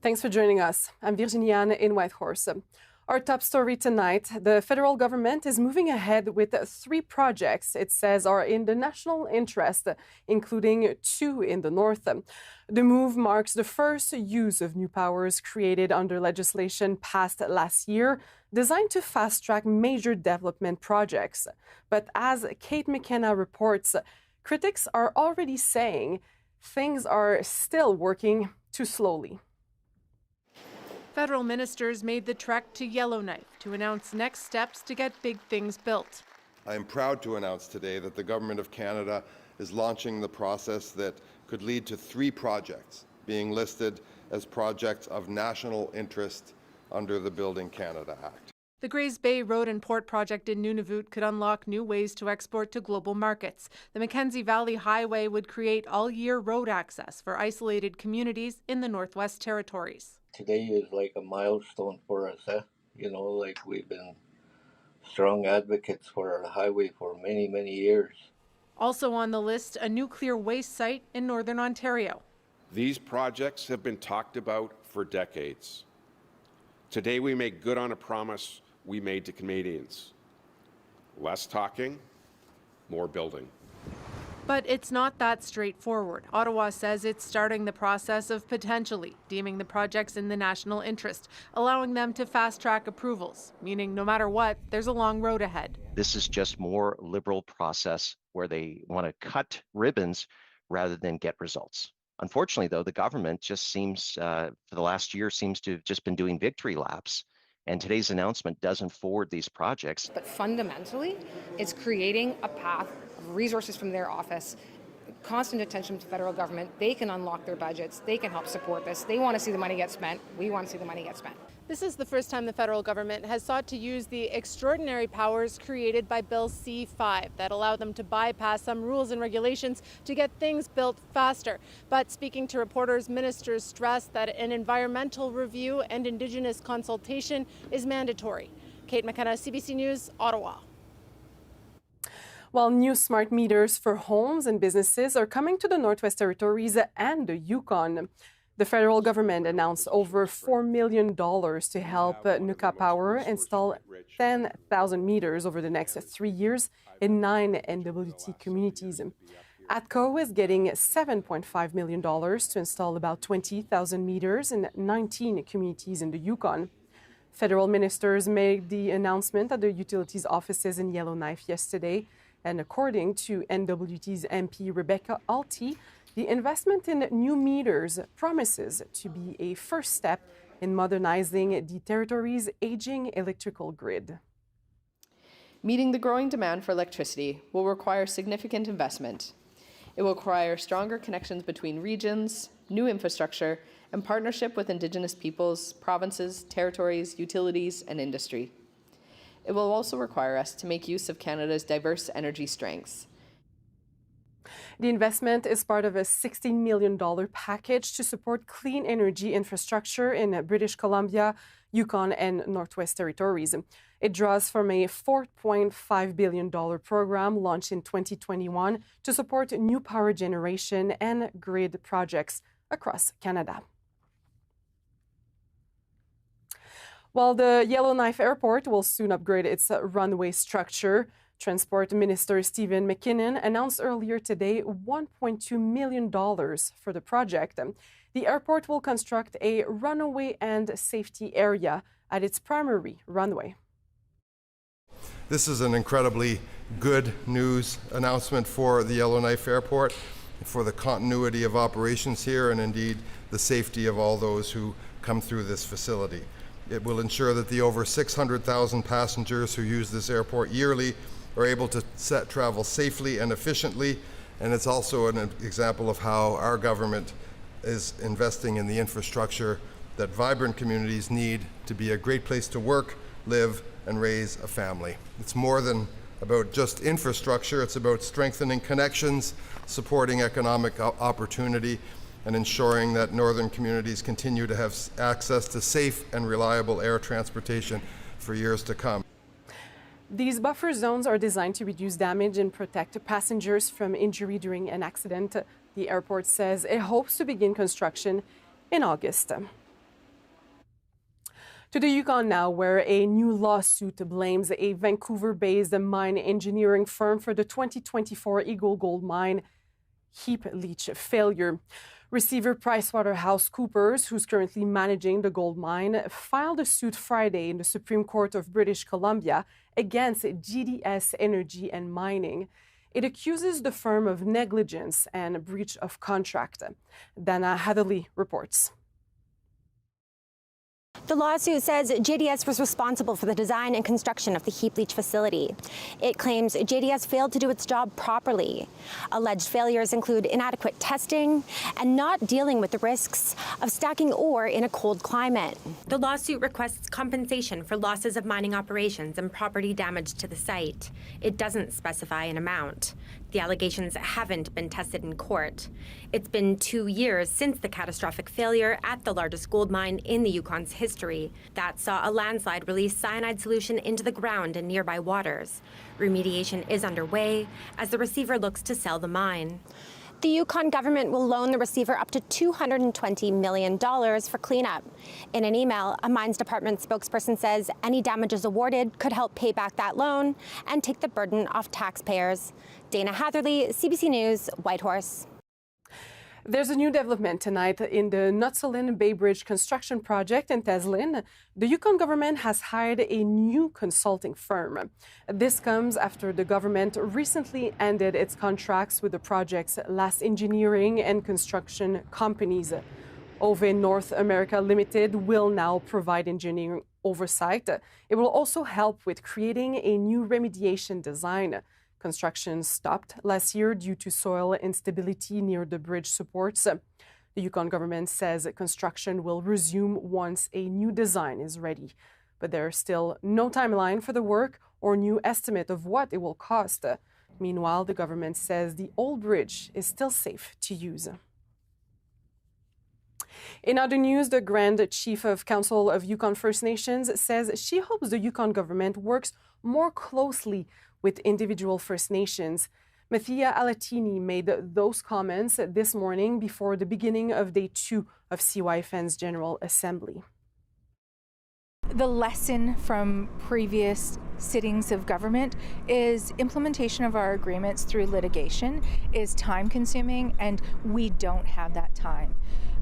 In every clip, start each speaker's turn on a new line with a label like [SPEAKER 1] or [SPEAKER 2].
[SPEAKER 1] Thanks for joining us. I'm Virginiane in Whitehorse. Our top story tonight, the federal government is moving ahead with 3 projects it says are in the national interest, including 2 in the north. The move marks the first use of new powers created under legislation passed last year, designed to fast-track major development projects. But as Kate McKenna reports, critics are already saying things are still working too slowly.
[SPEAKER 2] Federal ministers made the trek to Yellowknife to announce next steps to get big things built.
[SPEAKER 3] I am proud to announce today that the Government of Canada is launching the process that could lead to 3 projects being listed as projects of national interest under the Building Canada Act.
[SPEAKER 2] The Grays Bay Road and Port project in Nunavut could unlock new ways to export to global markets. The Mackenzie Valley Highway would create all-year road access for isolated communities in the Northwest Territories.
[SPEAKER 4] Today is like a milestone for us, like we've been strong advocates for our highway for many, many years.
[SPEAKER 2] Also on the list, a nuclear waste site in Northern Ontario.
[SPEAKER 5] These projects have been talked about for decades. Today we make good on a promise we made to Canadians. Less talking, more building.
[SPEAKER 2] But it's not that straightforward. Ottawa says it's starting the process of potentially deeming the projects in the national interest, allowing them to fast-track approvals, meaning no matter what, there's a long road ahead.
[SPEAKER 6] This is just more liberal process where they want to cut ribbons rather than get results. Unfortunately, though, the government just seems, for the last year, seems to have just been doing victory laps. And today's announcement doesn't forward these projects.
[SPEAKER 7] But fundamentally, it's creating a path of resources from their office, constant attention to federal government. They can unlock their budgets. They can help support this. They want to see the money get spent. We want to see the money get spent.
[SPEAKER 2] This is the first time the federal government has sought to use the extraordinary powers created by Bill C-5 that allow them to bypass some rules and regulations to get things built faster. But speaking to reporters, ministers stressed that an environmental review and Indigenous consultation is mandatory. Kate McKenna, CBC News, Ottawa.
[SPEAKER 1] While new smart meters for homes and businesses are coming to the Northwest Territories and the Yukon, the federal government announced over $4 million to help Nuka Power install 10,000 meters over the next 3 years in 9 NWT communities. ATCO is getting $7.5 million to install about 20,000 meters in 19 communities in the Yukon. Federal ministers made the announcement at the utilities offices in Yellowknife yesterday, and according to NWT's MP Rebecca Alty, the investment in new meters promises to be a first step in modernizing the territory's aging electrical grid.
[SPEAKER 8] Meeting the growing demand for electricity will require significant investment. It will require stronger connections between regions, new infrastructure, and partnership with Indigenous peoples, provinces, territories, utilities, and industry. It will also require us to make use of Canada's diverse energy strengths.
[SPEAKER 1] The investment is part of a $16 million package to support clean energy infrastructure in British Columbia, Yukon, and Northwest Territories. It draws from a $4.5 billion program launched in 2021 to support new power generation and grid projects across Canada. While the Yellowknife Airport will soon upgrade its runway structure, Transport Minister Stephen McKinnon announced earlier today $1.2 million for the project. The airport will construct a runway and safety area at its primary runway.
[SPEAKER 3] This is an incredibly good news announcement for the Yellowknife Airport, for the continuity of operations here, and indeed the safety of all those who come through this facility. It will ensure that the over 600,000 passengers who use this airport yearly are able to travel safely and efficiently, and it's also an example of how our government is investing in the infrastructure that vibrant communities need to be a great place to work, live, and raise a family. It's more than about just infrastructure, it's about strengthening connections, supporting economic opportunity, and ensuring that northern communities continue to have access to safe and reliable air transportation for years to come.
[SPEAKER 1] These buffer zones are designed to reduce damage and protect passengers from injury during an accident. The airport says it hopes to begin construction in August. To the Yukon now, where a new lawsuit blames a Vancouver-based mine engineering firm for the 2024 Eagle Gold Mine heap leach failure. Receiver PricewaterhouseCoopers, who's currently managing the gold mine, filed a suit Friday in the Supreme Court of British Columbia against GDS Energy and Mining. It accuses the firm of negligence and breach of contract. Dana Hatherley reports.
[SPEAKER 9] The lawsuit says JDS was responsible for the design and construction of the heap leach facility. It claims JDS failed to do its job properly. Alleged failures include inadequate testing and not dealing with the risks of stacking ore in a cold climate. The lawsuit requests compensation for losses of mining operations and property damage to the site. It doesn't specify an amount. The allegations haven't been tested in court. It's been 2 years since the catastrophic failure at the largest gold mine in the Yukon's history. That saw a landslide release cyanide solution into the ground in nearby waters. Remediation is underway as the receiver looks to sell the mine. The Yukon government will loan the receiver up to $220 million for cleanup. In an email, a mines department spokesperson says any damages awarded could help pay back that loan and take the burden off taxpayers. Dana Hatherley, CBC News, Whitehorse.
[SPEAKER 1] There's a new development tonight in the Nutsalin Bay Bridge construction project in Teslin. The Yukon government has hired a new consulting firm. This comes after the government recently ended its contracts with the project's last engineering and construction companies. OVE North America Limited will now provide engineering oversight. It will also help with creating a new remediation design. Construction stopped last year due to soil instability near the bridge supports. The Yukon government says construction will resume once a new design is ready. But there's still no timeline for the work or new estimate of what it will cost. Meanwhile, the government says the old bridge is still safe to use. In other news, the Grand Chief of Council of Yukon First Nations says she hopes the Yukon government works more closely with individual First Nations. Mathia Alatini made those comments this morning before the beginning of Day 2 of CYFN's General Assembly.
[SPEAKER 10] The lesson from previous sittings of government is implementation of our agreements through litigation is time-consuming, and we don't have that time.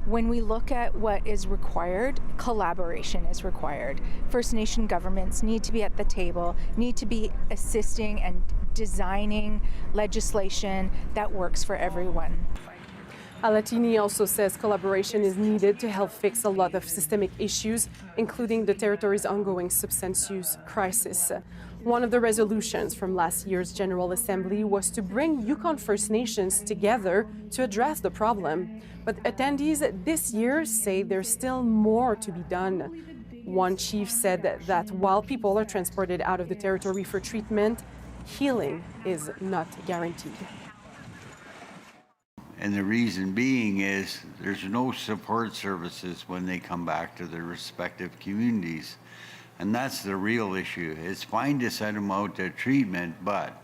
[SPEAKER 10] When we look at what is required, collaboration is required. First Nation governments need to be at the table, need to be assisting and designing legislation that works for everyone.
[SPEAKER 1] Alatini also says collaboration is needed to help fix a lot of systemic issues, including the territory's ongoing substance use crisis. One of the resolutions from last year's General Assembly was to bring Yukon First Nations together to address the problem. But attendees this year say there's still more to be done. One chief said that while people are transported out of the territory for treatment, healing is not guaranteed.
[SPEAKER 11] And the reason being is there's no support services when they come back to their respective communities. And that's the real issue. It's fine to send them out to treatment, but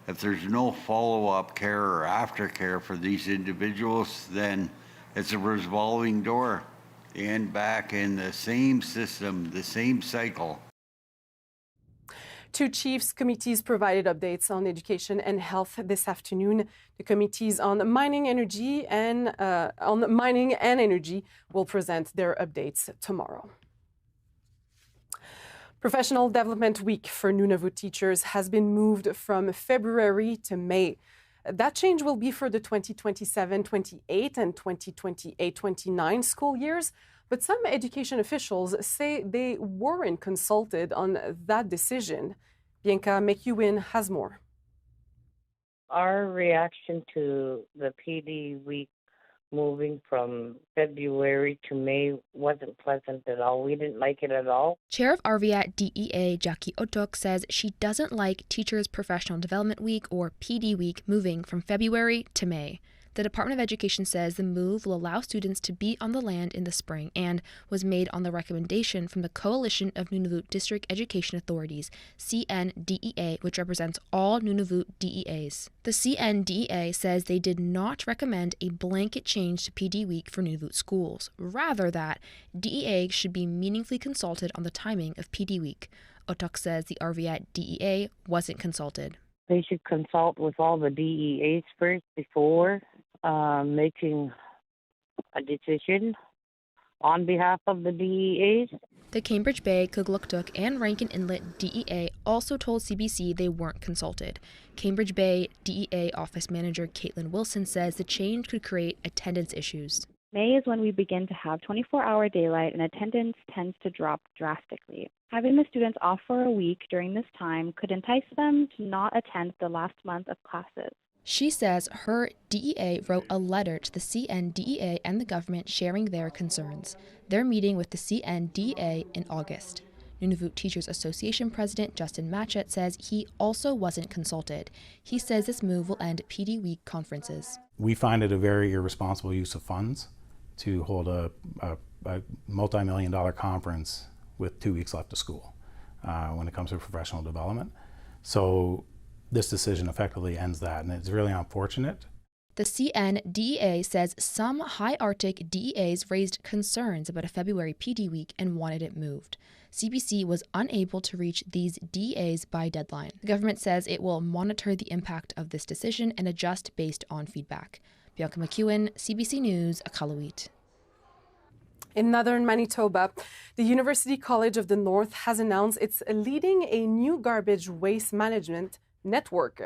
[SPEAKER 11] if there's no follow-up care or aftercare for these individuals, then it's a revolving door. They end back in the same system, the same cycle.
[SPEAKER 1] Two chiefs' committees provided updates on education and health this afternoon. The committees on mining, energy, and energy will present their updates tomorrow. Professional Development Week for Nunavut teachers has been moved from February to May. That change will be for the 2027-28 and 2028-29 school years, but some education officials say they weren't consulted on that decision. Bianca McEwen has more.
[SPEAKER 12] Our reaction to the PD week moving from February to May wasn't pleasant at all. We didn't like it at all.
[SPEAKER 13] Chair of Arviat DEA, Jackie Otok, says she doesn't like Teachers Professional Development Week, or PD Week, moving from February to May. The Department of Education says the move will allow students to be on the land in the spring and was made on the recommendation from the Coalition of Nunavut District Education Authorities, CNDEA, which represents all Nunavut DEAs. The CNDEA says they did not recommend a blanket change to PD Week for Nunavut schools, rather that DEA should be meaningfully consulted on the timing of PD Week. Otok says the RVAT DEA wasn't consulted.
[SPEAKER 12] They should consult with all the DEAs first before making a decision on behalf of the DEAs.
[SPEAKER 13] The Cambridge Bay, Kugluktuk, and Rankin Inlet DEA also told CBC they weren't consulted. Cambridge Bay DEA Office Manager Caitlin Wilson says the change could create attendance issues.
[SPEAKER 14] May is when we begin to have 24-hour daylight and attendance tends to drop drastically. Having the students off for a week during this time could entice them to not attend the last month of classes.
[SPEAKER 13] She says her DEA wrote a letter to the CNDEA and the government sharing their concerns. They're meeting with the CNDEA in August. Nunavut Teachers Association President Justin Matchett says he also wasn't consulted. He says this move will end PD Week conferences.
[SPEAKER 15] We find it a very irresponsible use of funds to hold a multi-million-dollar conference with 2 weeks left of school when it comes to professional development. So this decision effectively ends that, and it's really unfortunate.
[SPEAKER 13] The CNDEA says some high Arctic DEAs raised concerns about a February PD Week and wanted it moved. CBC was unable to reach these DEAs by deadline. The government says it will monitor the impact of this decision and adjust based on feedback. Bianca McEwen, CBC News, Iqaluit.
[SPEAKER 1] In northern Manitoba, the University College of the North has announced it's leading a new garbage waste management network.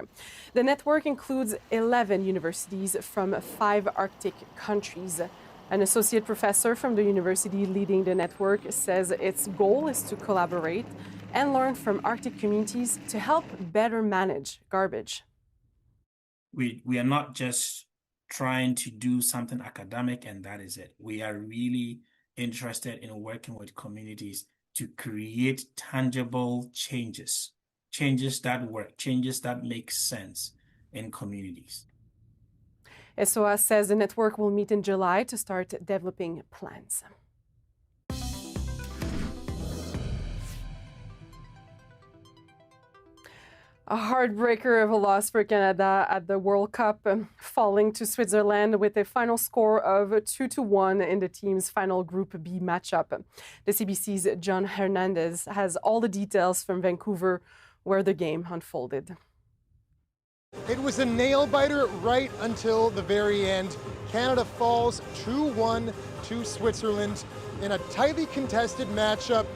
[SPEAKER 1] The network includes 11 universities from 5 Arctic countries. An associate professor from the university leading the network says its goal is to collaborate and learn from Arctic communities to help better manage garbage.
[SPEAKER 16] We are not just trying to do something academic and that is it. We are really interested in working with communities to create tangible changes that work, changes that make sense in communities.
[SPEAKER 1] SOA says the network will meet in July to start developing plans. A heartbreaker of a loss for Canada at the World Cup, falling to Switzerland with a final score of 2-1 in the team's final Group B matchup. The CBC's John Hernandez has all the details from Vancouver, where the game unfolded.
[SPEAKER 17] It was a nail-biter right until the very end. Canada falls 2-1 to Switzerland in a tightly contested matchup.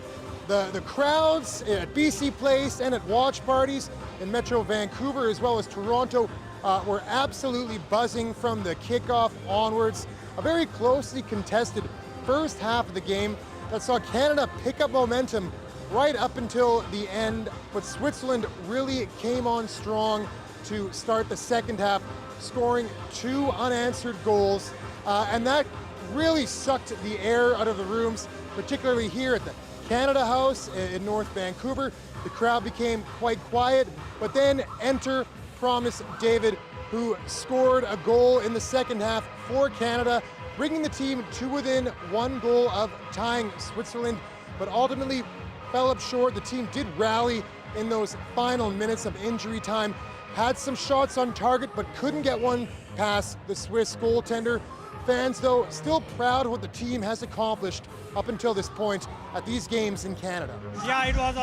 [SPEAKER 17] The crowds at BC Place and at watch parties in Metro Vancouver as well as Toronto were absolutely buzzing from the kickoff onwards. A very closely contested first half of the game that saw Canada pick up momentum right up until the end, but Switzerland really came on strong to start the second half, scoring 2 unanswered goals, and that really sucked the air out of the rooms, particularly here at the Canada House in North Vancouver. The crowd became quite quiet, but then enter Promise David, who scored a goal in the second half for Canada, bringing the team to within 1 goal of tying Switzerland, but ultimately fell up short. The team did rally in those final minutes of injury time, had some shots on target, but couldn't get one past the Swiss goaltender. Fans, though, still proud of what the team has accomplished up until this point at these games in Canada.
[SPEAKER 18] Yeah, it was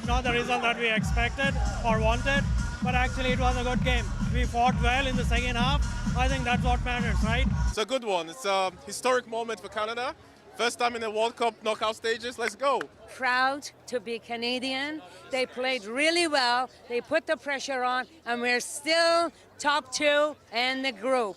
[SPEAKER 18] not the result that we expected or wanted, but actually it was a good game. We fought well in the second half. I think that's what matters, right?
[SPEAKER 19] It's a good one. It's a historic moment for Canada. First time in the World Cup knockout stages. Let's go.
[SPEAKER 20] Proud to be Canadian. They played really well. They put the pressure on, and we're still top 2 in the group.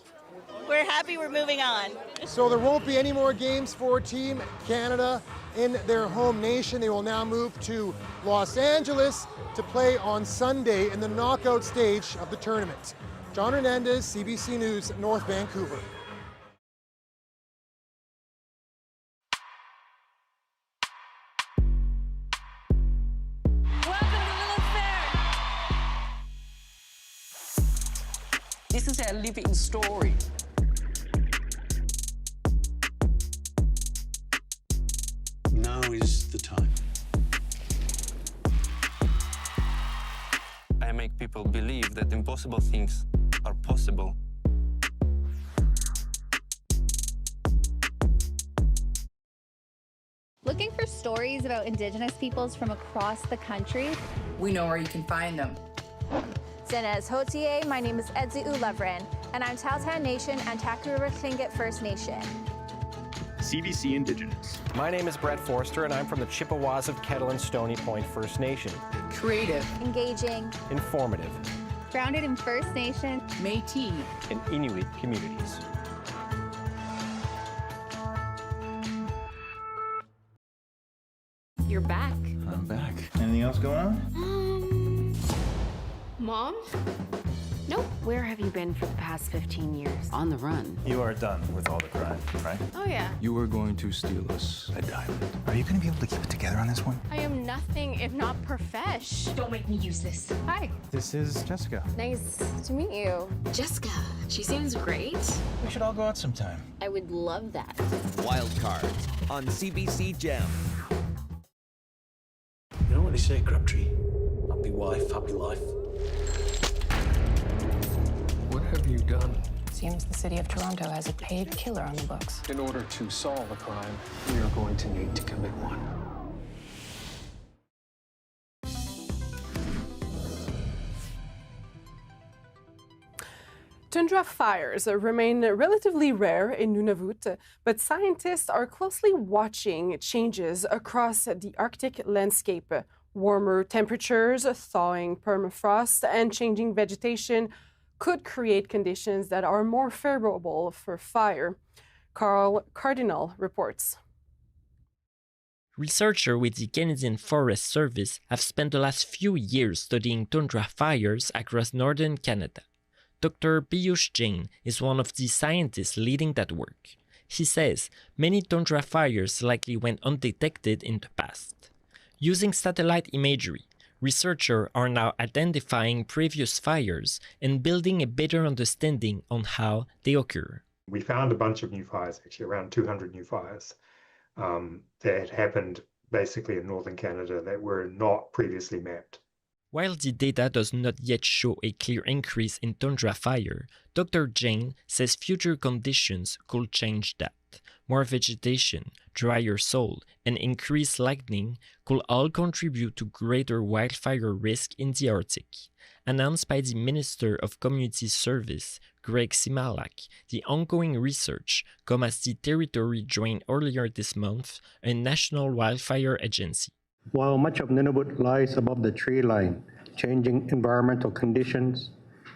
[SPEAKER 21] We're happy we're moving on.
[SPEAKER 17] So there won't be any more games for Team Canada in their home nation. They will now move to Los Angeles to play on Sunday in the knockout stage of the tournament. John Hernandez, CBC News, North Vancouver.
[SPEAKER 22] This is our living story.
[SPEAKER 4] people believe that impossible things are possible.
[SPEAKER 22] Looking for stories about Indigenous peoples from across the country?
[SPEAKER 23] We know where you can find them.
[SPEAKER 24] Zinez Hotier, my name is Edzi Ulevrin, and I'm Tahltan Nation and Taku River Tlingit First Nation.
[SPEAKER 25] CBC Indigenous.
[SPEAKER 26] My name is Brett Forster, and I'm from the Chippewas of Kettle and Stony Point First Nation.
[SPEAKER 23] Creative.
[SPEAKER 24] Engaging.
[SPEAKER 26] Informative.
[SPEAKER 22] Grounded in First Nation,
[SPEAKER 23] Métis,
[SPEAKER 26] and Inuit communities.
[SPEAKER 22] You're back.
[SPEAKER 25] I'm back. Anything else going on?
[SPEAKER 22] Mom?
[SPEAKER 27] Nope. Where have you been for the past 15 years?
[SPEAKER 23] On the run.
[SPEAKER 25] You are done with all the crime, right?
[SPEAKER 22] Oh, yeah.
[SPEAKER 25] You were going to steal us a diamond. Are you going to be able to keep it together on this one?
[SPEAKER 22] I am nothing if not profesh.
[SPEAKER 27] Don't make me use this.
[SPEAKER 22] Hi.
[SPEAKER 25] This is Jessica.
[SPEAKER 22] Nice to meet you.
[SPEAKER 27] Jessica, she seems great.
[SPEAKER 25] We should all go out sometime.
[SPEAKER 27] I would love that.
[SPEAKER 28] Wild Cards on CBC Gem.
[SPEAKER 25] You know what they say, Crabtree? Happy wife, happy life.
[SPEAKER 29] What have you done?
[SPEAKER 30] Seems the city of Toronto has a paid killer on the books.
[SPEAKER 29] In order to solve a crime, we are going to need to commit one.
[SPEAKER 1] Tundra fires remain relatively rare in Nunavut, but scientists are closely watching changes across the Arctic landscape. Warmer temperatures, thawing permafrost, and changing vegetation could create conditions that are more favorable for fire. Carl Cardinal reports.
[SPEAKER 31] Researchers with the Canadian Forest Service have spent the last few years studying tundra fires across northern Canada. Dr. Piyush Jain is one of the scientists leading that work. He says many tundra fires likely went undetected in the past. Using satellite imagery, researchers are now identifying previous fires and building a better understanding on how they occur.
[SPEAKER 32] We found a bunch of new fires, actually around 200 new fires that had happened basically in northern Canada that were not previously mapped.
[SPEAKER 31] While the data does not yet show a clear increase in tundra fire, Dr. Jain says future conditions could change that. More vegetation, drier soil, and increased lightning could all contribute to greater wildfire risk in the Arctic. Announced by the Minister of Community Service, Greg Simalak, the ongoing research comes as the territory joined earlier this month a national wildfire agency.
[SPEAKER 33] While much of Nunavut lies above the tree line, changing environmental conditions,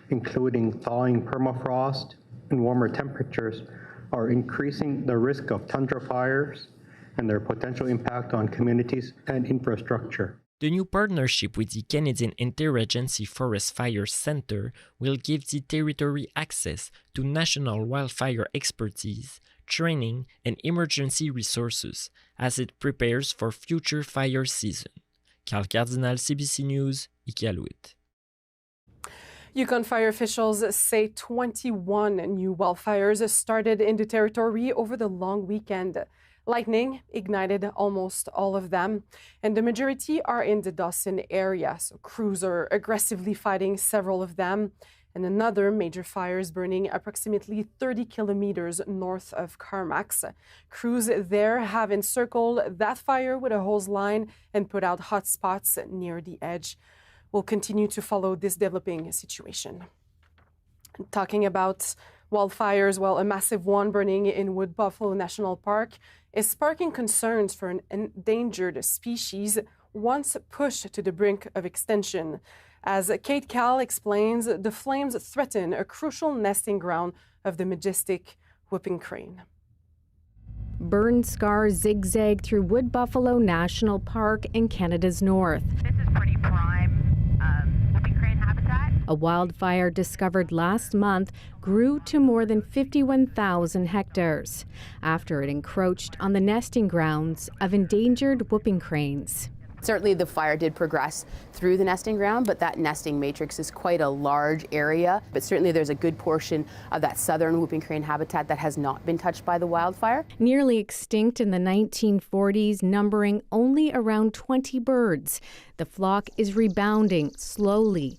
[SPEAKER 33] including thawing permafrost and warmer temperatures, are increasing the risk of tundra fires and their potential impact on communities and infrastructure.
[SPEAKER 31] The new partnership with the Canadian Interagency Forest Fire Centre will give the territory access to national wildfire expertise, training, and emergency resources as it prepares for future fire season. Carl Cardinal, CBC News, Iqaluit.
[SPEAKER 1] Yukon fire officials say 21 new wildfires started in the territory over the long weekend. Lightning ignited almost all of them, and the majority are in the Dawson area, so crews are aggressively fighting several of them. And another major fire is burning approximately 30 kilometers north of Carmacks. Crews there have encircled that fire with a hose line and put out hot spots near the edge. We'll continue to follow this developing situation. Talking about wildfires, well, a massive one burning in Wood Buffalo National Park is sparking concerns for an endangered species once pushed to the brink of extinction. As Kate Cal explains, the flames threaten a crucial nesting ground of the majestic whooping crane.
[SPEAKER 34] Burn scars zigzag through Wood Buffalo National Park in Canada's north.
[SPEAKER 35] This is pretty prime whooping crane habitat.
[SPEAKER 34] A wildfire discovered last month grew to more than 51,000 hectares after it encroached on the nesting grounds of endangered whooping cranes.
[SPEAKER 36] Certainly the fire did progress through the nesting ground, but that nesting matrix is quite a large area. But certainly there's a good portion of that southern whooping crane habitat that has not been touched by the wildfire.
[SPEAKER 34] Nearly extinct in the 1940s, numbering only around 20 birds, the flock is rebounding slowly,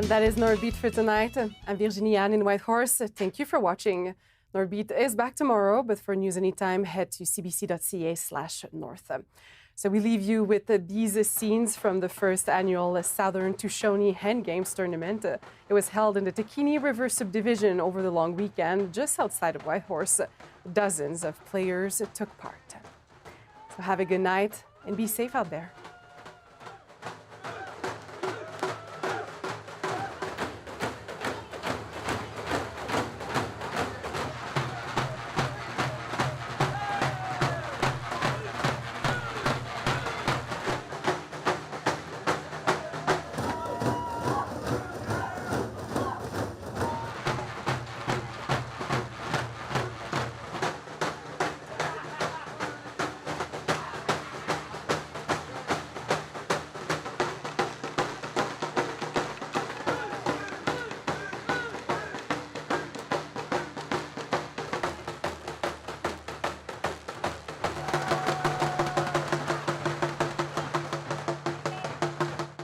[SPEAKER 1] And that is Northbeat for tonight. I'm Virginie Anne in Whitehorse. Thank you for watching. Northbeat is back tomorrow, but for news anytime, head to cbc.ca/north. So we leave you with these scenes from the first annual Southern Tushonee Hand Games tournament. It was held in the Taquini River subdivision over the long weekend, just outside of Whitehorse. Dozens of players took part. So have a good night and be safe out there.